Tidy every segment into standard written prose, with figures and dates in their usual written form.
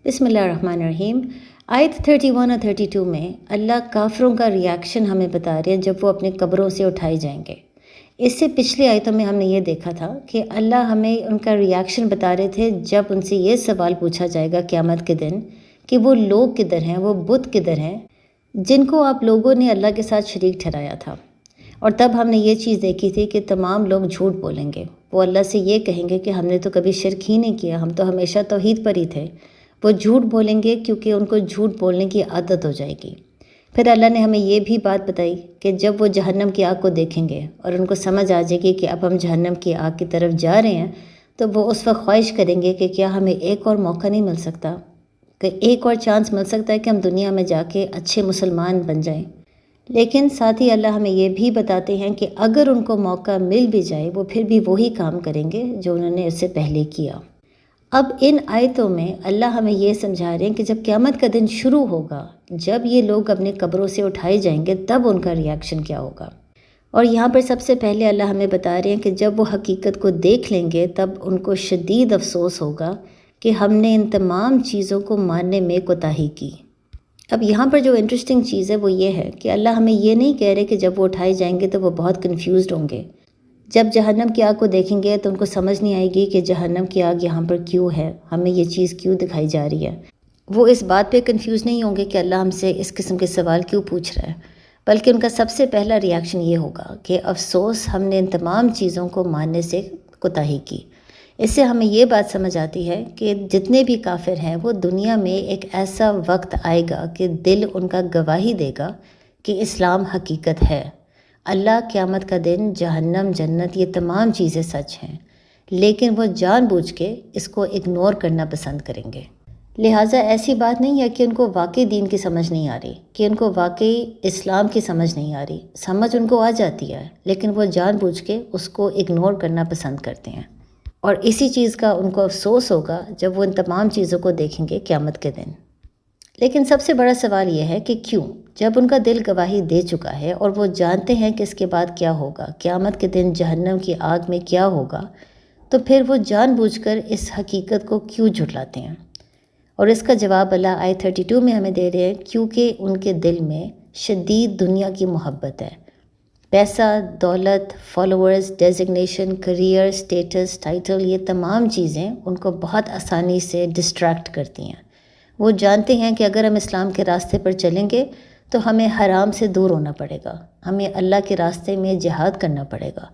بسم اللہ الرحمن الرحیم۔ آیت 31 اور 32 میں اللہ کافروں کا ریاکشن ہمیں بتا رہے ہیں جب وہ اپنے قبروں سے اٹھائے جائیں گے۔ اس سے پچھلی آیتوں میں ہم نے یہ دیکھا تھا کہ اللہ ہمیں ان کا ریاکشن بتا رہے تھے جب ان سے یہ سوال پوچھا جائے گا قیامت کے دن کہ وہ لوگ کدھر ہیں، وہ بت کدھر ہیں جن کو آپ لوگوں نے اللہ کے ساتھ شریک ٹھہرایا تھا۔ اور تب ہم نے یہ چیز دیکھی تھی کہ تمام لوگ جھوٹ بولیں گے، وہ اللہ سے یہ کہیں گے کہ ہم نے تو کبھی شرک ہی نہیں کیا، ہم تو ہمیشہ توحید پر ہی تھے۔ وہ جھوٹ بولیں گے کیونکہ ان کو جھوٹ بولنے کی عادت ہو جائے گی۔ پھر اللہ نے ہمیں یہ بھی بات بتائی کہ جب وہ جہنم کی آگ کو دیکھیں گے اور ان کو سمجھ آ جائے گی کہ اب ہم جہنم کی آگ کی طرف جا رہے ہیں، تو وہ اس وقت خواہش کریں گے کہ کیا ہمیں ایک اور موقع نہیں مل سکتا، کہ ایک اور چانس مل سکتا ہے کہ ہم دنیا میں جا کے اچھے مسلمان بن جائیں۔ لیکن ساتھ ہی اللہ ہمیں یہ بھی بتاتے ہیں کہ اگر ان کو موقع مل بھی جائے وہ پھر بھی وہی کام کریں گے جو انہوں نے اس سے پہلے کیا۔ اب ان آیتوں میں اللہ ہمیں یہ سمجھا رہے ہیں کہ جب قیامت کا دن شروع ہوگا، جب یہ لوگ اپنے قبروں سے اٹھائے جائیں گے، تب ان کا ریاکشن کیا ہوگا۔ اور یہاں پر سب سے پہلے اللہ ہمیں بتا رہے ہیں کہ جب وہ حقیقت کو دیکھ لیں گے تب ان کو شدید افسوس ہوگا کہ ہم نے ان تمام چیزوں کو ماننے میں کوتاہی کی۔ اب یہاں پر جو انٹرسٹنگ چیز ہے وہ یہ ہے کہ اللہ ہمیں یہ نہیں کہہ رہے کہ جب وہ اٹھائے جائیں گے تو وہ بہت کنفیوزڈ ہوں گے۔ جب جہنم کی آگ کو دیکھیں گے تو ان کو سمجھ نہیں آئے گی کہ جہنم کی آگ یہاں پر کیوں ہے، ہمیں یہ چیز کیوں دکھائی جا رہی ہے۔ وہ اس بات پہ کنفیوز نہیں ہوں گے کہ اللہ ہم سے اس قسم کے سوال کیوں پوچھ رہا ہے، بلکہ ان کا سب سے پہلا ریاکشن یہ ہوگا کہ افسوس، ہم نے ان تمام چیزوں کو ماننے سے کوتاہی کی۔ اس سے ہمیں یہ بات سمجھ آتی ہے کہ جتنے بھی کافر ہیں وہ دنیا میں ایک ایسا وقت آئے گا کہ دل ان کا گواہی دے گا کہ اسلام حقیقت ہے، اللہ، قیامت کا دن، جہنم، جنت، یہ تمام چیزیں سچ ہیں، لیکن وہ جان بوجھ کے اس کو اگنور کرنا پسند کریں گے۔ لہٰذا ایسی بات نہیں ہے کہ ان کو واقعی دین کی سمجھ نہیں آ رہی، کہ ان کو واقعی اسلام کی سمجھ نہیں آ رہی، سمجھ ان کو آ جاتی ہے لیکن وہ جان بوجھ کے اس کو اگنور کرنا پسند کرتے ہیں۔ اور اسی چیز کا ان کو افسوس ہوگا جب وہ ان تمام چیزوں کو دیکھیں گے قیامت کے دن۔ لیکن سب سے بڑا سوال یہ ہے کہ کیوں؟ جب ان کا دل گواہی دے چکا ہے اور وہ جانتے ہیں کہ اس کے بعد کیا ہوگا، قیامت کے دن جہنم کی آگ میں کیا ہوگا، تو پھر وہ جان بوجھ کر اس حقیقت کو کیوں جھٹلاتے ہیں؟ اور اس کا جواب اللہ آیت 32 میں ہمیں دے رہے ہیں، کیونکہ ان کے دل میں شدید دنیا کی محبت ہے۔ پیسہ، دولت، followers, designation, career, status, title, یہ تمام چیزیں ان کو بہت آسانی سے ڈسٹریکٹ کرتی ہیں۔ وہ جانتے ہیں کہ اگر ہم اسلام کے راستے پر چلیں گے تو ہمیں حرام سے دور ہونا پڑے گا، ہمیں اللہ کے راستے میں جہاد کرنا پڑے گا،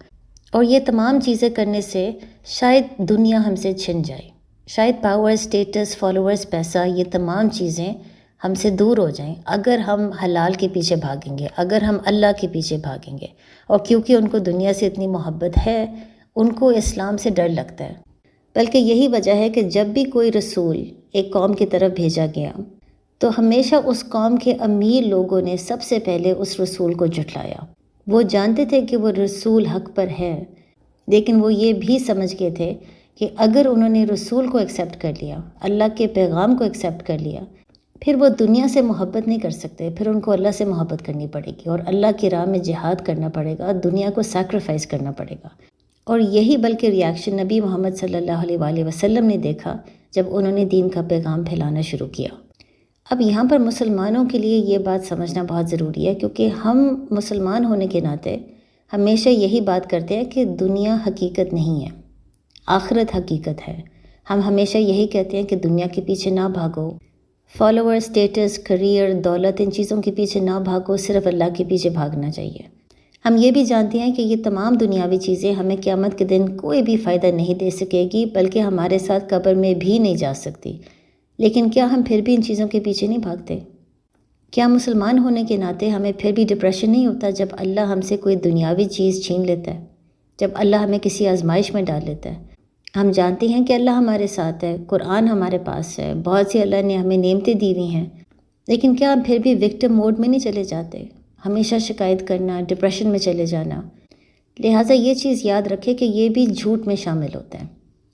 اور یہ تمام چیزیں کرنے سے شاید دنیا ہم سے چھن جائے، شاید پاور، سٹیٹس، فالوورز، پیسہ، یہ تمام چیزیں ہم سے دور ہو جائیں اگر ہم حلال کے پیچھے بھاگیں گے، اگر ہم اللہ کے پیچھے بھاگیں گے۔ اور کیونکہ ان کو دنیا سے اتنی محبت ہے، ان کو اسلام سے ڈر لگتا ہے۔ بلکہ یہی وجہ ہے کہ جب بھی کوئی رسول ایک قوم کی طرف بھیجا گیا تو ہمیشہ اس قوم کے امیر لوگوں نے سب سے پہلے اس رسول کو جھٹلایا۔ وہ جانتے تھے کہ وہ رسول حق پر ہے، لیکن وہ یہ بھی سمجھ گئے تھے کہ اگر انہوں نے رسول کو ایکسیپٹ کر لیا، اللہ کے پیغام کو ایکسیپٹ کر لیا، پھر وہ دنیا سے محبت نہیں کر سکتے، پھر ان کو اللہ سے محبت کرنی پڑے گی اور اللہ کی راہ میں جہاد کرنا پڑے گا، دنیا کو سیکریفائس کرنا پڑے گا۔ اور یہی بلکہ ریاکشن نبی محمد صلی اللہ علیہ وآلہ وسلم نے دیکھا جب انہوں نے دین کا پیغام پھیلانا شروع کیا۔ اب یہاں پر مسلمانوں کے لیے یہ بات سمجھنا بہت ضروری ہے، کیونکہ ہم مسلمان ہونے کے ناطے ہمیشہ یہی بات کرتے ہیں کہ دنیا حقیقت نہیں ہے، آخرت حقیقت ہے۔ ہم ہمیشہ یہی کہتے ہیں کہ دنیا کے پیچھے نہ بھاگو، فالوور، سٹیٹس، کریئر، دولت، ان چیزوں کے پیچھے نہ بھاگو، صرف اللہ کے پیچھے بھاگنا چاہیے۔ ہم یہ بھی جانتے ہیں کہ یہ تمام دنیاوی چیزیں ہمیں قیامت کے دن کوئی بھی فائدہ نہیں دے سکے گی، بلکہ ہمارے ساتھ قبر میں بھی نہیں جا سکتی۔ لیکن کیا ہم پھر بھی ان چیزوں کے پیچھے نہیں بھاگتے؟ کیا مسلمان ہونے کے ناطے ہمیں پھر بھی ڈپریشن نہیں ہوتا جب اللہ ہم سے کوئی دنیاوی چیز چھین لیتا ہے، جب اللہ ہمیں کسی آزمائش میں ڈال لیتا ہے؟ ہم جانتے ہیں کہ اللہ ہمارے ساتھ ہے، قرآن ہمارے پاس ہے، بہت سی اللہ نے ہمیں نعمتیں دی ہوئی ہیں، لیکن کیا ہم پھر بھی وکٹم موڈ میں نہیں چلے جاتے، ہمیشہ شکایت کرنا، ڈپریشن میں چلے جانا؟ لہٰذا یہ چیز یاد رکھے کہ یہ بھی جھوٹ میں شامل ہوتا ہے۔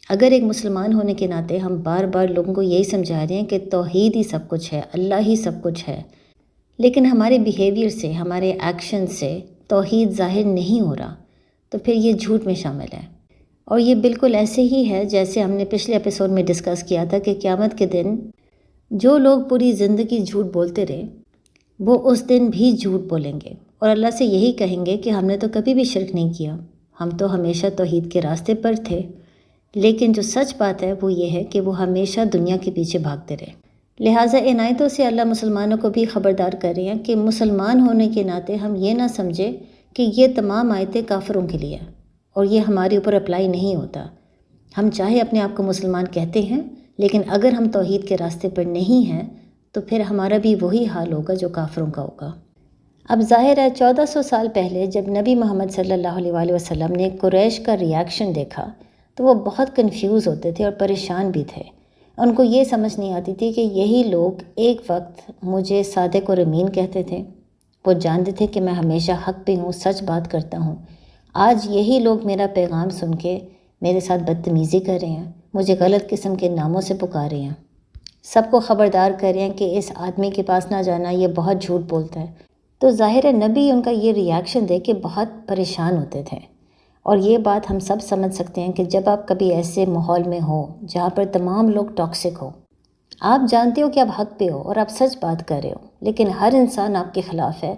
اگر ایک مسلمان ہونے کے ناطے ہم بار بار لوگوں کو یہی سمجھا رہے ہیں کہ توحید ہی سب کچھ ہے، اللہ ہی سب کچھ ہے، لیکن ہمارے بیہیویئر سے، ہمارے ایکشن سے توحید ظاہر نہیں ہو رہا، تو پھر یہ جھوٹ میں شامل ہے۔ اور یہ بالکل ایسے ہی ہے جیسے ہم نے پچھلے ایپیسوڈ میں ڈسکس کیا تھا کہ قیامت کے دن جو لوگ پوری زندگی جھوٹ بولتے رہے وہ اس دن بھی جھوٹ بولیں گے اور اللہ سے یہی کہیں گے کہ ہم نے تو کبھی بھی شرک نہیں کیا، ہم تو ہمیشہ توحید کے راستے پر تھے۔ لیکن جو سچ بات ہے وہ یہ ہے کہ وہ ہمیشہ دنیا کے پیچھے بھاگتے رہے۔ لہٰذا ان آیتوں سے اللہ مسلمانوں کو بھی خبردار کر رہے ہیں کہ مسلمان ہونے کے ناطے ہم یہ نہ سمجھیں کہ یہ تمام آیتیں کافروں کے لیے ہیں اور یہ ہمارے اوپر اپلائی نہیں ہوتا۔ ہم چاہے اپنے آپ کو مسلمان کہتے ہیں، لیکن اگر ہم توحید کے راستے پر نہیں ہیں تو پھر ہمارا بھی وہی حال ہوگا جو کافروں کا ہوگا۔ اب ظاہر ہے 1400 سال پہلے جب نبی محمد صلی اللہ علیہ وآلہ وسلم نے قریش کا ریاکشن دیکھا تو وہ بہت کنفیوز ہوتے تھے اور پریشان بھی تھے۔ ان کو یہ سمجھ نہیں آتی تھی کہ یہی لوگ ایک وقت مجھے صادق اور امین کہتے تھے، وہ جانتے تھے کہ میں ہمیشہ حق پہ ہوں، سچ بات کرتا ہوں۔ آج یہی لوگ میرا پیغام سن کے میرے ساتھ بدتمیزی کر رہے ہیں، مجھے غلط قسم کے ناموں سے پکار رہے ہیں، سب کو خبردار کر رہے ہیں کہ اس آدمی کے پاس نہ جانا، یہ بہت جھوٹ بولتا ہے۔ تو ظاہر ہے نبی ان کا یہ ریاکشن دیکھ کے بہت پریشان ہوتے تھے، اور یہ بات ہم سب سمجھ سکتے ہیں کہ جب آپ کبھی ایسے ماحول میں ہو جہاں پر تمام لوگ ٹاکسک ہو، آپ جانتے ہو کہ آپ حق پہ ہو اور آپ سچ بات کر رہے ہو، لیکن ہر انسان آپ کے خلاف ہے،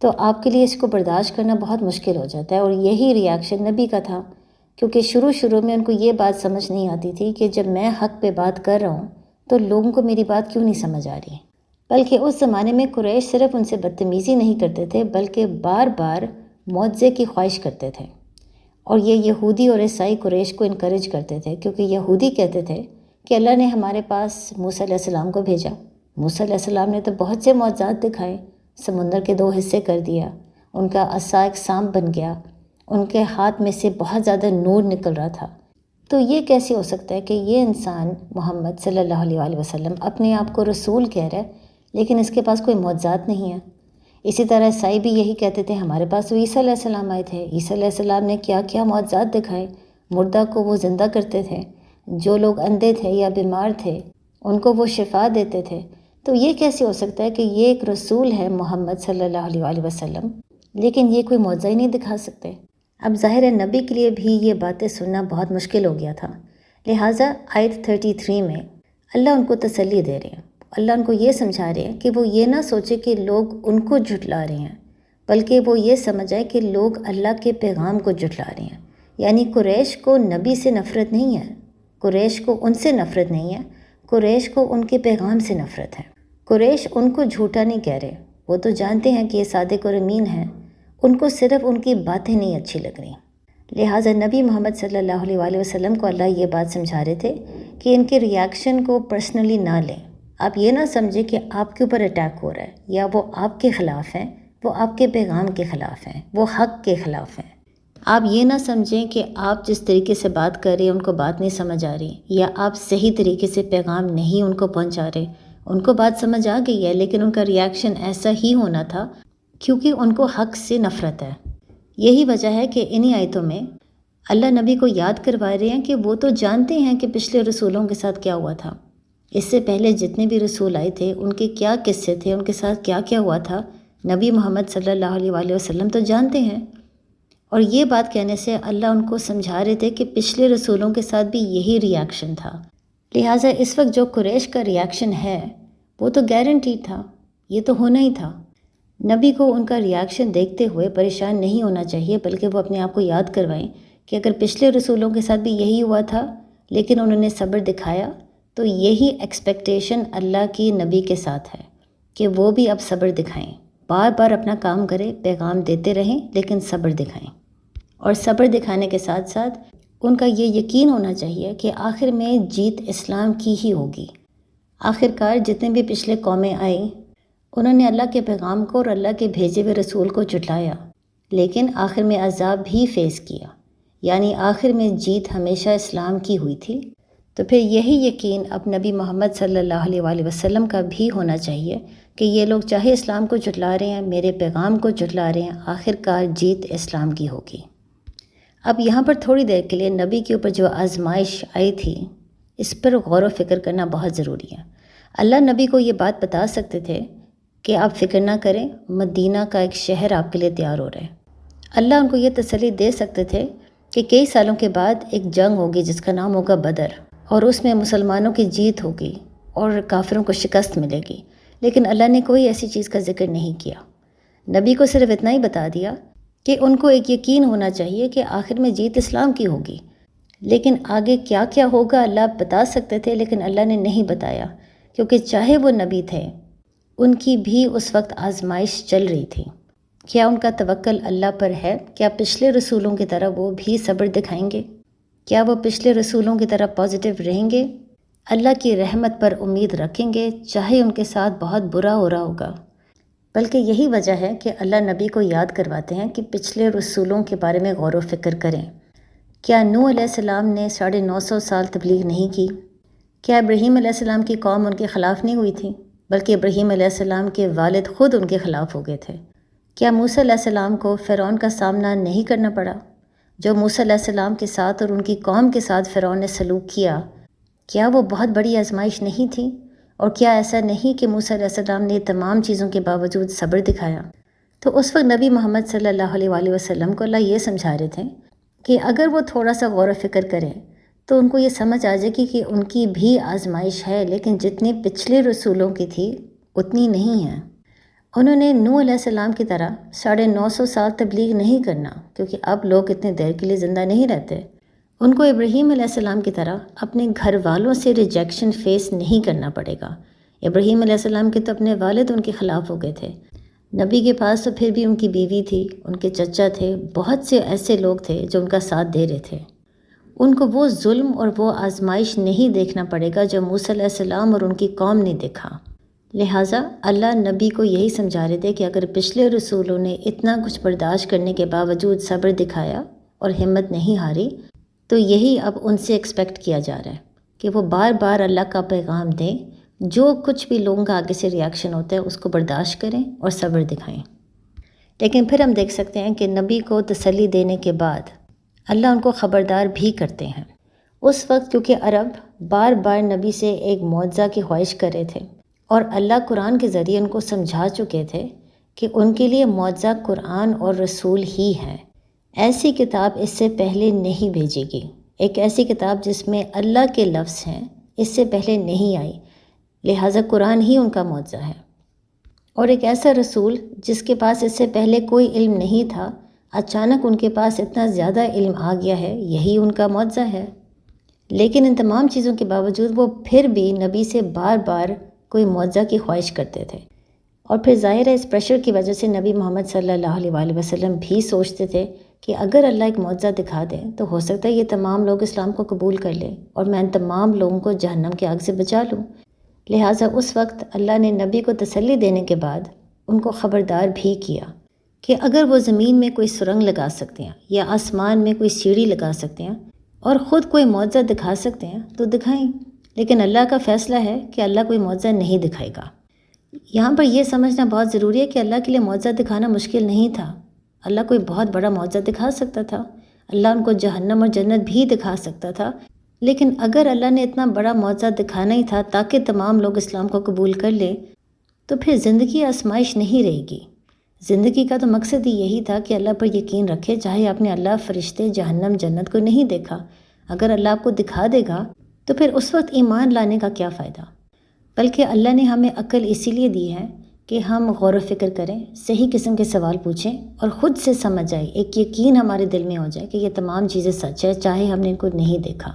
تو آپ کے لیے اس کو برداشت کرنا بہت مشکل ہو جاتا ہے۔ اور یہی ریاکشن نبی کا تھا، کیونکہ شروع میں ان کو یہ بات سمجھ نہیں آتی تھی کہ جب میں حق پہ بات کر رہا ہوں تو لوگوں کو میری بات کیوں نہیں سمجھ آ رہی، بلکہ اس زمانے میں قریش صرف ان سے بدتمیزی نہیں کرتے تھے بلکہ بار بار معجزے کی خواہش کرتے تھے، اور یہ یہودی اور عیسائی قریش کو انکریج کرتے تھے، کیونکہ یہودی کہتے تھے کہ اللہ نے ہمارے پاس موسیٰ علیہ السلام کو بھیجا، موسیٰ علیہ السلام نے تو بہت سے معجزات دکھائے، سمندر کے 2 حصے کر دیا، ان کا عصا ایک سانپ بن گیا، ان کے ہاتھ میں سے بہت زیادہ نور نکل رہا تھا۔ تو یہ کیسے ہو سکتا ہے کہ یہ انسان محمد صلی اللہ علیہ وآلہ وسلم اپنے آپ کو رسول کہہ رہا ہے لیکن اس کے پاس کوئی معجزات نہیں ہیں؟ اسی طرح عیسائی بھی یہی کہتے تھے، ہمارے پاس تو عیسیٰ علیہ السلام آئے تھے، عیسیٰ علیہ السلام نے کیا کیا معجزات دکھائے، مردہ کو وہ زندہ کرتے تھے، جو لوگ اندھے تھے یا بیمار تھے ان کو وہ شفا دیتے تھے۔ تو یہ کیسے ہو سکتا ہے کہ یہ ایک رسول ہے محمد صلی اللہ علیہ وآلہ وسلم لیکن یہ کوئی معجزہ ہی نہیں دکھا سکتے؟ اب ظاہر ہے نبی کے لیے بھی یہ باتیں سننا بہت مشکل ہو گیا تھا، لہٰذا آیت 33 میں اللہ ان کو تسلی دے رہے ہیں، اللہ ان کو یہ سمجھا رہے ہیں کہ وہ یہ نہ سوچے کہ لوگ ان کو جھٹلا رہے ہیں، بلکہ وہ یہ سمجھ آئے کہ لوگ اللہ کے پیغام کو جھٹلا رہے ہیں۔ یعنی قریش کو نبی سے نفرت نہیں ہے، قریش کو ان سے نفرت نہیں ہے، قریش کو ان کے پیغام سے نفرت ہے۔ قریش ان کو جھوٹا نہیں کہہ رہے، وہ تو جانتے ہیں کہ یہ صادق اور امین ہیں، ان کو صرف ان کی باتیں نہیں اچھی لگ رہی۔ لہٰذا نبی محمد صلی اللہ علیہ وآلہ وسلم کو اللہ یہ بات سمجھا رہے تھے کہ ان کے ریاکشن کو پرسنلی نہ لیں، آپ یہ نہ سمجھیں کہ آپ کے اوپر اٹیک ہو رہا ہے یا وہ آپ کے خلاف ہیں، وہ آپ کے پیغام کے خلاف ہیں، وہ حق کے خلاف ہیں۔ آپ یہ نہ سمجھیں کہ آپ جس طریقے سے بات کر رہے ہیں ان کو بات نہیں سمجھ آ رہی، یا آپ صحیح طریقے سے پیغام نہیں ان کو پہنچا رہے، ان کو بات سمجھ آ گئی ہے لیکن ان کا ریاکشن ایسا ہی ہونا تھا کیونکہ ان کو حق سے نفرت ہے۔ یہی وجہ ہے کہ انہی آیتوں میں اللہ نبی کو یاد کروا رہے ہیں کہ وہ تو جانتے ہیں کہ پچھلے رسولوں کے ساتھ کیا ہوا تھا، اس سے پہلے جتنے بھی رسول آئے تھے ان کے کیا قصے تھے، ان کے ساتھ کیا کیا ہوا تھا، نبی محمد صلی اللہ علیہ وآلہ وسلم تو جانتے ہیں۔ اور یہ بات کہنے سے اللہ ان کو سمجھا رہے تھے کہ پچھلے رسولوں کے ساتھ بھی یہی ریاکشن تھا، لہٰذا اس وقت جو قریش کا ریاکشن ہے وہ تو گارنٹیڈ تھا، یہ تو ہونا ہی تھا۔ نبی کو ان کا ریاکشن دیکھتے ہوئے پریشان نہیں ہونا چاہیے، بلکہ وہ اپنے آپ کو یاد کروائیں کہ اگر پچھلے رسولوں کے ساتھ بھی یہی ہوا تھا لیکن انہوں نے صبر دکھایا، تو یہی ایکسپیکٹیشن اللہ کی نبی کے ساتھ ہے کہ وہ بھی اب صبر دکھائیں، بار بار اپنا کام کریں، پیغام دیتے رہیں لیکن صبر دکھائیں، اور صبر دکھانے کے ساتھ ساتھ ان کا یہ یقین ہونا چاہیے کہ آخر میں جیت اسلام کی ہی ہوگی۔ آخر کار جتنے بھی پچھلے قومیں آئیں انہوں نے اللہ کے پیغام کو اور اللہ کے بھیجے ہوئے رسول کو جھٹلایا، لیکن آخر میں عذاب بھی فیس کیا، یعنی آخر میں جیت ہمیشہ اسلام کی ہوئی تھی۔ تو پھر یہی یقین اب نبی محمد صلی اللہ علیہ وآلہ وسلم کا بھی ہونا چاہیے کہ یہ لوگ چاہے اسلام کو جھٹلا رہے ہیں، میرے پیغام کو جھٹلا رہے ہیں، آخر کار جیت اسلام کی ہوگی۔ اب یہاں پر تھوڑی دیر کے لیے نبی کے اوپر جو آزمائش آئی تھی اس پر غور و فکر کرنا بہت ضروری ہے۔ اللہ نبی کو یہ بات بتا سکتے تھے کہ آپ فکر نہ کریں، مدینہ کا ایک شہر آپ کے لیے تیار ہو رہا ہے۔ اللہ ان کو یہ تسلی دے سکتے تھے کہ کئی سالوں کے بعد ایک جنگ ہوگی جس کا نام ہوگا بدر، اور اس میں مسلمانوں کی جیت ہوگی، اور کافروں کو شکست ملے گی، لیکن اللہ نے کوئی ایسی چیز کا ذکر نہیں کیا۔ نبی کو صرف اتنا ہی بتا دیا کہ ان کو ایک یقین ہونا چاہیے کہ آخر میں جیت اسلام کی ہوگی، لیکن آگے کیا کیا ہوگا اللہ بتا سکتے تھے، لیکن اللہ نے نہیں بتایا، کیونکہ چاہے وہ نبی تھے ان کی بھی اس وقت آزمائش چل رہی تھی۔ کیا ان کا توکل اللہ پر ہے؟ کیا پچھلے رسولوں کی طرح وہ بھی صبر دکھائیں گے؟ کیا وہ پچھلے رسولوں کی طرح پازیٹیو رہیں گے؟ اللہ کی رحمت پر امید رکھیں گے چاہے ان کے ساتھ بہت برا ہو رہا ہوگا؟ بلکہ یہی وجہ ہے کہ اللہ نبی کو یاد کرواتے ہیں کہ پچھلے رسولوں کے بارے میں غور و فکر کریں۔ کیا نوح علیہ السلام نے 950 سال تبلیغ نہیں کی؟ کیا ابراہیم علیہ السلام کی قوم ان کے خلاف نہیں ہوئی تھی، بلکہ ابراہیم علیہ السلام کے والد خود ان کے خلاف ہو گئے تھے؟ کیا موسیٰ علیہ السلام کو فرعون کا سامنا نہیں کرنا پڑا؟ جو موسیٰ علیہ السلام کے ساتھ اور ان کی قوم کے ساتھ فرعون نے سلوک کیا، کیا وہ بہت بڑی آزمائش نہیں تھی؟ اور کیا ایسا نہیں کہ موسیٰ علیہ السلام نے تمام چیزوں کے باوجود صبر دکھایا؟ تو اس وقت نبی محمد صلی اللہ علیہ وآلہ وسلم کو اللہ یہ سمجھا رہے تھے کہ اگر وہ تھوڑا سا غور و فکر کریں تو ان کو یہ سمجھ آ جائے گی کہ ان کی بھی آزمائش ہے، لیکن جتنی پچھلے رسولوں کی تھی اتنی نہیں ہے۔ انہوں نے نوح علیہ السلام کی طرح 950 سال تبلیغ نہیں کرنا، کیونکہ اب لوگ اتنے دیر کے لیے زندہ نہیں رہتے۔ ان کو ابراہیم علیہ السلام کی طرح اپنے گھر والوں سے ریجیکشن فیس نہیں کرنا پڑے گا۔ ابراہیم علیہ السلام کے تو اپنے والد ان کے خلاف ہو گئے تھے، نبی کے پاس تو پھر بھی ان کی بیوی تھی، ان کے چچا تھے، بہت سے ایسے لوگ تھے جو ان کا ساتھ دے رہے تھے۔ ان کو وہ ظلم اور وہ آزمائش نہیں دیکھنا پڑے گا جو موسیٰ علیہ السلام اور ان کی قوم نے دیکھا۔ لہٰذا اللہ نبی کو یہی سمجھا رہے تھے کہ اگر پچھلے رسولوں نے اتنا کچھ برداشت کرنے کے باوجود صبر دکھایا اور ہمت نہیں ہاری، تو یہی اب ان سے ایکسپیکٹ کیا جا رہا ہے کہ وہ بار بار اللہ کا پیغام دیں، جو کچھ بھی لوگوں کا آگے سے ریاکشن ہوتا ہے اس کو برداشت کریں اور صبر دکھائیں۔ لیکن پھر ہم دیکھ سکتے ہیں کہ نبی کو تسلی دینے کے بعد اللہ ان کو خبردار بھی کرتے ہیں۔ اس وقت کیونکہ عرب بار بار نبی سے ایک معجزہ کی خواہش کر رہے تھے، اور اللہ قرآن کے ذریعے ان کو سمجھا چکے تھے کہ ان کے لیے معجزہ قرآن اور رسول ہی ہے۔ ایسی کتاب اس سے پہلے نہیں بھیجی گئی، ایک ایسی کتاب جس میں اللہ کے لفظ ہیں اس سے پہلے نہیں آئی، لہٰذا قرآن ہی ان کا معجزہ ہے۔ اور ایک ایسا رسول جس کے پاس اس سے پہلے کوئی علم نہیں تھا، اچانک ان کے پاس اتنا زیادہ علم آ گیا ہے، یہی ان کا معجزہ ہے۔ لیکن ان تمام چیزوں کے باوجود وہ پھر بھی نبی سے بار بار کوئی معجزہ کی خواہش کرتے تھے، اور پھر ظاہر ہے اس پریشر کی وجہ سے نبی محمد صلی اللہ علیہ وآلہ وسلم بھی سوچتے تھے کہ اگر اللہ ایک معجزہ دکھا دے تو ہو سکتا ہے یہ تمام لوگ اسلام کو قبول کر لیں اور میں ان تمام لوگوں کو جہنم کی آگ سے بچا لوں۔ لہٰذا اس وقت اللہ نے نبی کو تسلی دینے کے بعد ان کو خبردار بھی کیا کہ اگر وہ زمین میں کوئی سرنگ لگا سکتے ہیں یا آسمان میں کوئی سیڑھی لگا سکتے ہیں اور خود کوئی معجزہ دکھا سکتے ہیں تو دکھائیں، لیکن اللہ کا فیصلہ ہے کہ اللہ کوئی معجزہ نہیں دکھائے گا۔ یہاں پر یہ سمجھنا بہت ضروری ہے کہ اللہ کے لیے معجزہ دکھانا مشکل نہیں تھا، اللہ کوئی بہت بڑا معجزہ دکھا سکتا تھا، اللہ ان کو جہنم اور جنت بھی دکھا سکتا تھا، لیکن اگر اللہ نے اتنا بڑا معجزہ دکھانا ہی تھا تاکہ تمام لوگ اسلام کو قبول کر لیں، تو پھر زندگی آزمائش نہیں رہے گی۔ زندگی کا تو مقصد ہی یہی تھا کہ اللہ پر یقین رکھے، چاہے آپ نے اللہ، فرشتے، جہنم، جنت کو نہیں دیکھا، اگر اللہ آپ کو دکھا دے گا تو پھر اس وقت ایمان لانے کا کیا فائدہ؟ بلکہ اللہ نے ہمیں عقل اسی لیے دی ہے کہ ہم غور و فکر کریں، صحیح قسم کے سوال پوچھیں اور خود سے سمجھ آئے، ایک یقین ہمارے دل میں ہو جائے کہ یہ تمام چیزیں سچ ہے، چاہے ہم نے ان کو نہیں دیکھا۔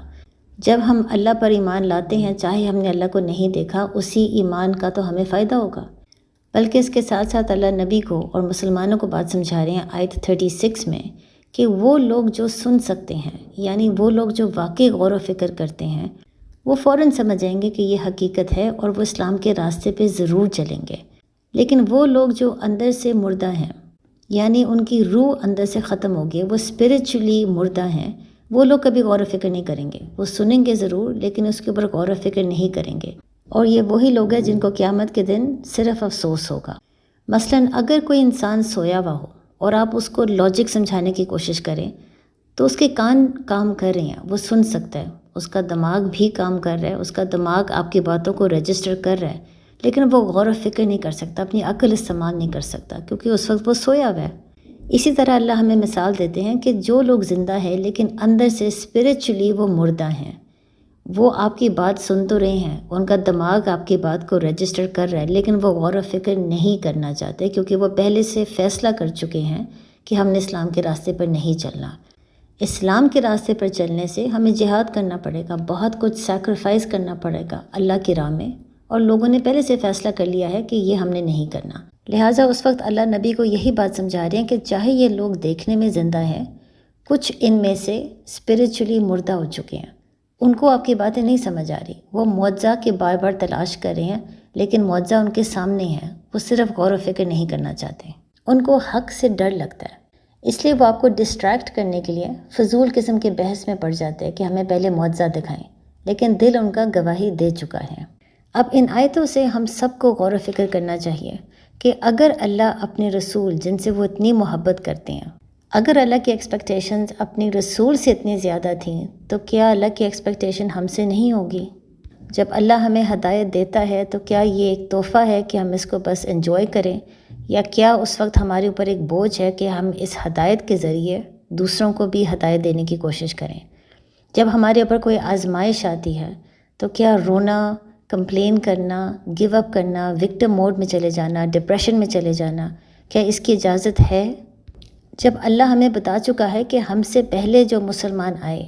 جب ہم اللہ پر ایمان لاتے ہیں چاہے ہم نے اللہ کو نہیں دیکھا، اسی ایمان کا تو ہمیں فائدہ ہوگا۔ بلکہ اس کے ساتھ ساتھ اللہ نبی کو اور مسلمانوں کو بات سمجھا رہے ہیں آیت 36 میں کہ وہ لوگ جو سن سکتے ہیں، یعنی وہ لوگ جو واقعی غور و فکر کرتے ہیں، وہ فوراً سمجھ جائیں گے کہ یہ حقیقت ہے اور وہ اسلام کے راستے پہ ضرور چلیں گے۔ لیکن وہ لوگ جو اندر سے مردہ ہیں، یعنی ان کی روح اندر سے ختم ہو گئی، وہ اسپریچولی مردہ ہیں، وہ لوگ کبھی غور و فکر نہیں کریں گے۔ وہ سنیں گے ضرور لیکن اس کے اوپر غور و فکر نہیں کریں گے، اور یہ وہی لوگ ہیں جن کو قیامت کے دن صرف افسوس ہوگا۔ مثلاً اگر کوئی انسان سویا ہوا ہو اور آپ اس کو لاجک سمجھانے کی کوشش کریں تو اس کے کان کام کر رہے ہیں، وہ سن سکتا ہے، اس کا دماغ بھی کام کر رہا ہے، اس کا دماغ آپ کی باتوں کو رجسٹر کر رہا ہے، لیکن وہ غور و فکر نہیں کر سکتا، اپنی عقل استعمال نہیں کر سکتا کیونکہ اس وقت وہ سویا ہوا ہے۔ اسی طرح اللہ ہمیں مثال دیتے ہیں کہ جو لوگ زندہ ہیں لیکن اندر سے اسپریچولی وہ مردہ ہیں، وہ آپ کی بات سن تو رہے ہیں، ان کا دماغ آپ کی بات کو رجسٹر کر رہا ہے، لیکن وہ غور و فکر نہیں کرنا چاہتے کیونکہ وہ پہلے سے فیصلہ کر چکے ہیں کہ ہم نے اسلام کے راستے پر نہیں چلنا۔ اسلام کے راستے پر چلنے سے ہمیں جہاد کرنا پڑے گا، بہت کچھ سیکریفائس کرنا پڑے گا اللہ کی راہ میں، اور لوگوں نے پہلے سے فیصلہ کر لیا ہے کہ یہ ہم نے نہیں کرنا۔ لہٰذا اس وقت اللہ نبی کو یہی بات سمجھا رہے ہیں کہ چاہے یہ لوگ دیکھنے میں زندہ ہیں، کچھ ان میں سے اسپریچولی مردہ ہو چکے ہیں، ان کو آپ کی باتیں نہیں سمجھ آ رہی، وہ معجزہ کے بار بار تلاش کر رہے ہیں، لیکن معجزہ ان کے سامنے ہے، وہ صرف غور و فکر نہیں کرنا چاہتے، ان کو حق سے ڈر لگتا ہے، اس لیے وہ آپ کو ڈسٹریکٹ کرنے کے لیے فضول قسم کے بحث میں پڑ جاتے ہیں کہ ہمیں پہلے معجزہ دکھائیں، لیکن دل ان کا گواہی دے چکا ہے۔ اب ان آیتوں سے ہم سب کو غور و فکر کرنا چاہیے کہ اگر اللہ اپنے رسول جن سے وہ اتنی محبت کرتے ہیں، اگر اللہ کی ایکسپیکٹیشنز اپنی رسول سے اتنی زیادہ تھیں تو کیا اللہ کی ایکسپیکٹیشن ہم سے نہیں ہوگی؟ جب اللہ ہمیں ہدایت دیتا ہے تو کیا یہ ایک تحفہ ہے کہ ہم اس کو بس انجوائے کریں، یا کیا اس وقت ہمارے اوپر ایک بوجھ ہے کہ ہم اس ہدایت کے ذریعے دوسروں کو بھی ہدایت دینے کی کوشش کریں؟ جب ہمارے اوپر کوئی آزمائش آتی ہے تو کیا رونا، کمپلین کرنا، گیو اپ کرنا، وکٹم موڈ میں چلے جانا، ڈپریشن میں چلے جانا، کیا اس کی اجازت ہے؟ جب اللہ ہمیں بتا چکا ہے کہ ہم سے پہلے جو مسلمان آئے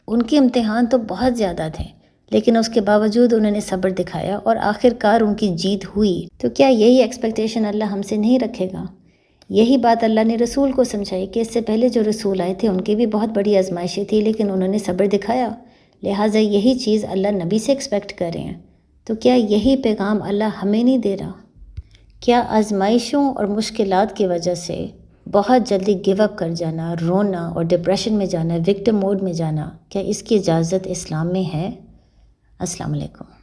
ان کے امتحان تو بہت زیادہ تھے، لیکن اس کے باوجود انہوں نے صبر دکھایا اور آخر کار ان کی جیت ہوئی، تو کیا یہی ایکسپیکٹیشن اللہ ہم سے نہیں رکھے گا؟ یہی بات اللہ نے رسول کو سمجھائی کہ اس سے پہلے جو رسول آئے تھے ان کی بھی بہت بڑی آزمائشیں تھی، لیکن انہوں نے صبر دکھایا، لہٰذا یہی چیز اللہ نبی سے ایکسپیکٹ کر رہے ہیں، تو کیا یہی پیغام اللہ ہمیں نہیں دے رہا؟ کیا آزمائشوں اور مشکلات کی وجہ سے بہت جلدی گیو اپ کر جانا، رونا اور ڈپریشن میں جانا، وکٹم موڈ میں جانا، کیا اس کی اجازت اسلام میں ہے؟ السلام علیکم۔